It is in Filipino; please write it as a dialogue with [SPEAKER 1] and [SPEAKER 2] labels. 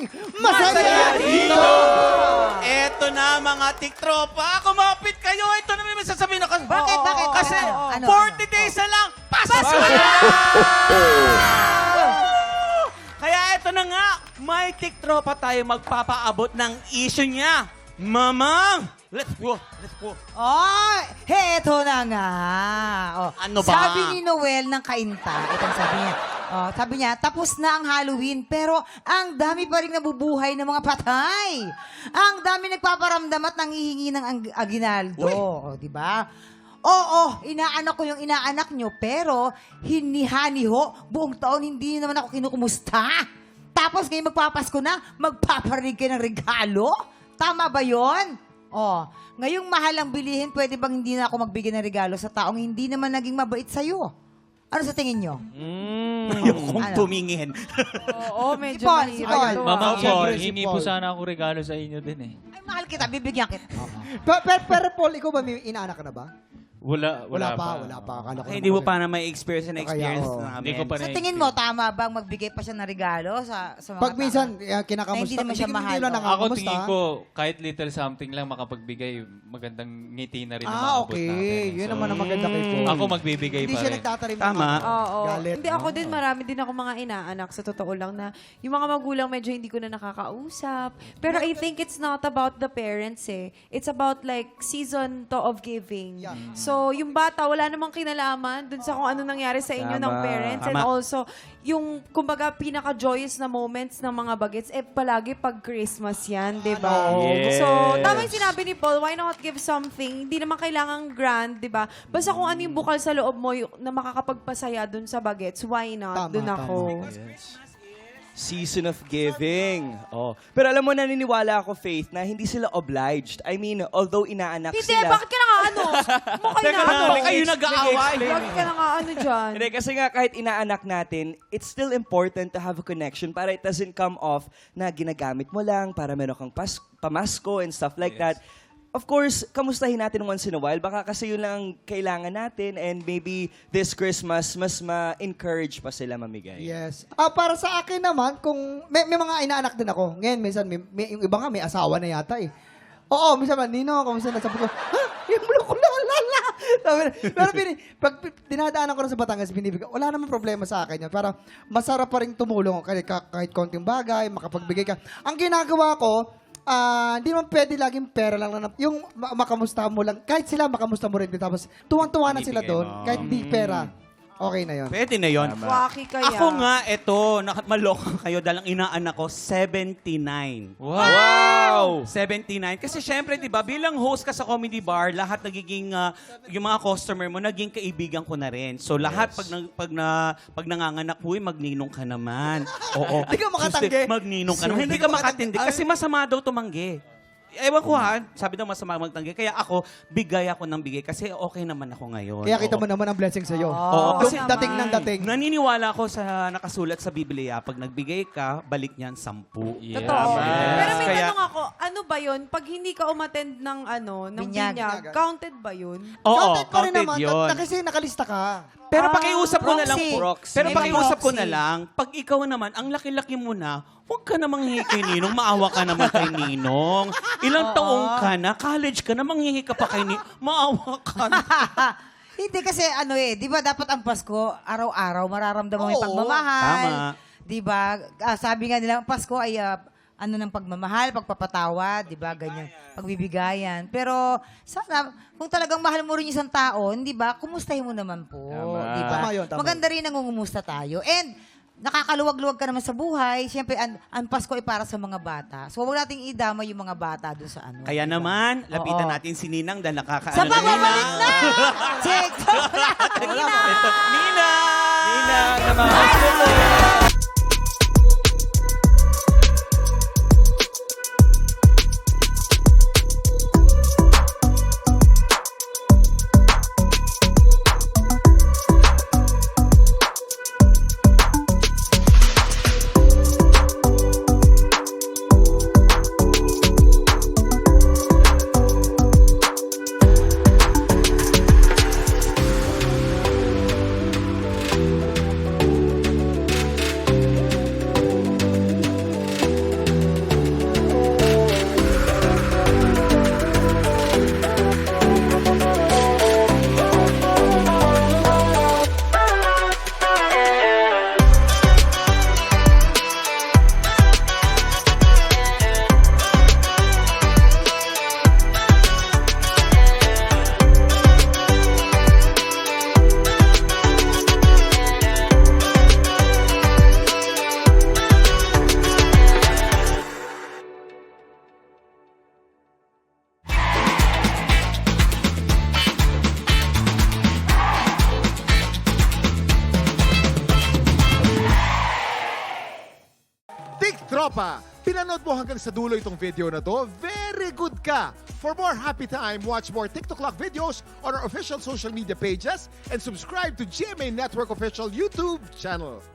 [SPEAKER 1] laging masaya dito!
[SPEAKER 2] Eto na mga tiktropa, kumapit kayo. Ito na may sasabihin ako.
[SPEAKER 1] Bakit?
[SPEAKER 2] Kasi
[SPEAKER 1] Ano?
[SPEAKER 2] 40 days na lang, Pasko na! Kaya eto na nga, may tiktropa tayo magpapaabot ng issue niya. Mamang! Let's go! Let's go!
[SPEAKER 1] Oh, heto na nga. Oh,
[SPEAKER 2] Ano ba?
[SPEAKER 1] Sabi ni Noel ng Kainta, itong sabi niya, sabi niya, tapos na ang Halloween, pero ang dami pa rin nabubuhay ng mga patay. Ang dami nagpaparamdam at nanghihingi ng aginaldo. Oh, di ba? Oo, inaanak ko yung inaanak nyo, pero hinihaniho, buong taon hindi naman ako kinukumusta. Tapos ngayon magpapasko na, magpaparinig kayo ng regalo? Tama ba yon? Oh, ngayong mahal ang bilihin, pwede bang hindi na ako magbigay ng regalo sa taong hindi naman naging mabait sa'yo? Ano sa tingin nyo?
[SPEAKER 2] Ayokong
[SPEAKER 1] Ano?
[SPEAKER 2] tumingin.
[SPEAKER 3] Oo, medyo
[SPEAKER 1] Ipon,
[SPEAKER 3] mahirap
[SPEAKER 1] ipon.
[SPEAKER 3] ito.
[SPEAKER 4] Mama
[SPEAKER 5] Siyempre,
[SPEAKER 4] Paul,
[SPEAKER 5] si
[SPEAKER 4] hingi
[SPEAKER 5] Paul.
[SPEAKER 4] po sana akong regalo sa inyo din eh.
[SPEAKER 1] Ay, mahal kita, bibigyan kita.
[SPEAKER 5] Pero Paul, ikaw ba may inaanak ka na ba?
[SPEAKER 4] Wala
[SPEAKER 5] Wala
[SPEAKER 4] pa.
[SPEAKER 5] Akala ko
[SPEAKER 2] Ay,
[SPEAKER 5] naman
[SPEAKER 2] hindi mo
[SPEAKER 5] kasi-
[SPEAKER 2] pa na may experience na experience
[SPEAKER 5] oo.
[SPEAKER 2] namin.
[SPEAKER 4] Hindi ko pa
[SPEAKER 1] Sa tingin mo, tama bang magbigay pa siya ng regalo sa mga
[SPEAKER 5] Pag minsan,
[SPEAKER 1] tao?
[SPEAKER 5] kinakamusta.
[SPEAKER 1] Hindi naman siya mahal,
[SPEAKER 5] Hindi lang
[SPEAKER 1] no?
[SPEAKER 4] Ako
[SPEAKER 5] nakakamusta.
[SPEAKER 4] tingin ko, kahit little something lang makapagbigay, magandang ngiti na rin ang
[SPEAKER 5] Ah,
[SPEAKER 4] maabot
[SPEAKER 5] okay.
[SPEAKER 4] natin.
[SPEAKER 5] Yun naman ang maganda kay Paul.
[SPEAKER 4] Ako magbibigay
[SPEAKER 5] Hindi
[SPEAKER 4] pa
[SPEAKER 5] siya
[SPEAKER 4] rin.
[SPEAKER 5] nagtatarim ng
[SPEAKER 2] Tama.
[SPEAKER 3] Oo.
[SPEAKER 5] galit.
[SPEAKER 3] Hindi ako din, marami din ako mga inaanak sa totoo lang na yung mga magulang medyo hindi ko na nakakausap. Pero I think it's not about the parents eh. It's about like season to of giving.
[SPEAKER 5] Yeah.
[SPEAKER 3] So yung bata, wala namang kinalaman dun sa kung ano nangyari sa inyo ng
[SPEAKER 2] Tama.
[SPEAKER 3] parents. And
[SPEAKER 2] Tama.
[SPEAKER 3] also, yung kumbaga pinaka-joyous na moments ng mga bagets, palagi pag Christmas yan, di ba?
[SPEAKER 2] Yes.
[SPEAKER 3] So, tama yung sinabi ni Paul, why not give something? Hindi naman kailangan grand, di ba? Basta kung ano yung bukal sa loob mo na makakapagpasaya dun sa bagets, why not?
[SPEAKER 5] Tama,
[SPEAKER 3] Dun
[SPEAKER 5] tama.
[SPEAKER 3] ako.
[SPEAKER 6] Season of giving. Oh. Pero alam mo, naniniwala ako, Faith, na hindi sila obliged. I mean, although inaanak
[SPEAKER 3] Hindi,
[SPEAKER 6] sila...
[SPEAKER 3] bakit ka na nga ano? Mukha na ano?
[SPEAKER 2] Baka kayo nag-aaway.
[SPEAKER 3] Bakit ka na nga ano dyan?
[SPEAKER 6] Hindi, kasi nga kahit inaanak natin, it's still important to have a connection para it doesn't come off na ginagamit mo lang para meron kang pamasko and stuff like that. Of course, kamustahin natin once in a while. Baka kasi yun lang ang kailangan natin and maybe this Christmas, mas ma-encourage pa sila mamigay.
[SPEAKER 5] Yes. Para sa akin naman, kung may mga inaanak din ako. Ngayon, minsan, yung iba nga may asawa na yata eh. Oo, minsan man, Nino, kamusta na? Sabi ko, ha? Yung bulok ko na, lala. Pero pag dinadaanan ko na sa Batangas, binibigay, wala namang problema sa akin yun. Para masarap pa rin tumulong kahit konting bagay, makapagbigay ka. Ang ginagawa ko, hindi naman pwede laging pera lang na yung makamusta mo lang. Kahit sila makamusta mo rin. Tapos tuwang-tuwa na sila
[SPEAKER 2] Ibibigay
[SPEAKER 5] doon.
[SPEAKER 2] mo.
[SPEAKER 5] Kahit hindi pera. Okay na yun.
[SPEAKER 2] Pwede na yun.
[SPEAKER 3] Waki kaya.
[SPEAKER 2] Ako nga, eto, maloka kayo dahil ang inaanak ko, 79.
[SPEAKER 6] Wow!
[SPEAKER 2] 79. Kasi syempre, di ba, bilang host ka sa comedy bar, lahat nagiging, yung mga customer mo, naging kaibigan ko na rin. So lahat, pag nanganganak, huy, magninong ka naman. Oo.
[SPEAKER 5] Hindi ka makatanggi.
[SPEAKER 2] Gusto, magninong ka naman. Hindi ka makatindi. Kasi masama daw tumanggi. Ewan ko ha, sabi daw masama magtanggi. Kaya ako, bigay ako ng bigay kasi okay naman ako ngayon.
[SPEAKER 5] Kaya kita
[SPEAKER 2] Oo.
[SPEAKER 5] mo naman ang blessing sa'yo.
[SPEAKER 2] Oo, kasi
[SPEAKER 5] Dating ng dating.
[SPEAKER 2] naniniwala ako sa nakasulat sa Biblia, pag nagbigay ka, balik niyan 10.
[SPEAKER 4] Yeah.
[SPEAKER 3] Totoo.
[SPEAKER 2] Yes.
[SPEAKER 3] Pero may
[SPEAKER 2] Kaya-
[SPEAKER 3] tanong ako, ano ba yun? Pag hindi ka umattend ng
[SPEAKER 1] Binyag.
[SPEAKER 3] binyag, counted ba yun?
[SPEAKER 2] Oo,
[SPEAKER 5] Counted pa rin
[SPEAKER 2] counted
[SPEAKER 5] naman.
[SPEAKER 2] yun.
[SPEAKER 5] Kasi nakalista ka.
[SPEAKER 2] Pero pakiusap ko na lang
[SPEAKER 1] proxy.
[SPEAKER 2] po.
[SPEAKER 6] Proxy.
[SPEAKER 2] Pero
[SPEAKER 1] May
[SPEAKER 2] pakiusap ko
[SPEAKER 1] proxy.
[SPEAKER 2] na lang, pag ikaw naman, ang laki-laki mo na, huwag ka namang hihi kay Ninong, maawa ka naman kay Ninong. Ilang taong ka na, college ka na, manghihi ka pa kay Ninong, maawa ka na.
[SPEAKER 1] Hindi kasi di ba dapat ang Pasko, araw-araw mararamdaman mo yung
[SPEAKER 5] Oo,
[SPEAKER 1] pagmamahal.
[SPEAKER 2] tama.
[SPEAKER 1] Di ba? Sabi nga nila, ang Pasko ay ng pagmamahal, pagpapatawa, di ba? Ganyan, pagbibigayan. Pero sana, kung talagang mahal mo rin yung isang tao, di ba? Kumustahin mo naman po.
[SPEAKER 6] Tama.
[SPEAKER 1] Di ba?
[SPEAKER 5] Tama yun, tama.
[SPEAKER 1] Maganda rin ang ngumusta tayo. And, nakakaluwag-luwag ka naman sa buhay. Siyempre, ang Pasko ay para sa mga bata. So, huwag nating idama yung mga bata doon sa ano.
[SPEAKER 2] Kaya naman, lapitan
[SPEAKER 1] Oo.
[SPEAKER 2] natin si Ninang dahil nakakaano
[SPEAKER 1] Sa
[SPEAKER 2] na
[SPEAKER 1] pagbabalik
[SPEAKER 2] Ninang.
[SPEAKER 1] na! Check!
[SPEAKER 2] Ito, Ninang!
[SPEAKER 6] Ninang na mga
[SPEAKER 7] Tropa, pinanood mo hanggang sa dulo itong video na to? Very good ka! For more happy time, watch more TikTok Clock videos on our official social media pages and subscribe to GMA Network official YouTube channel.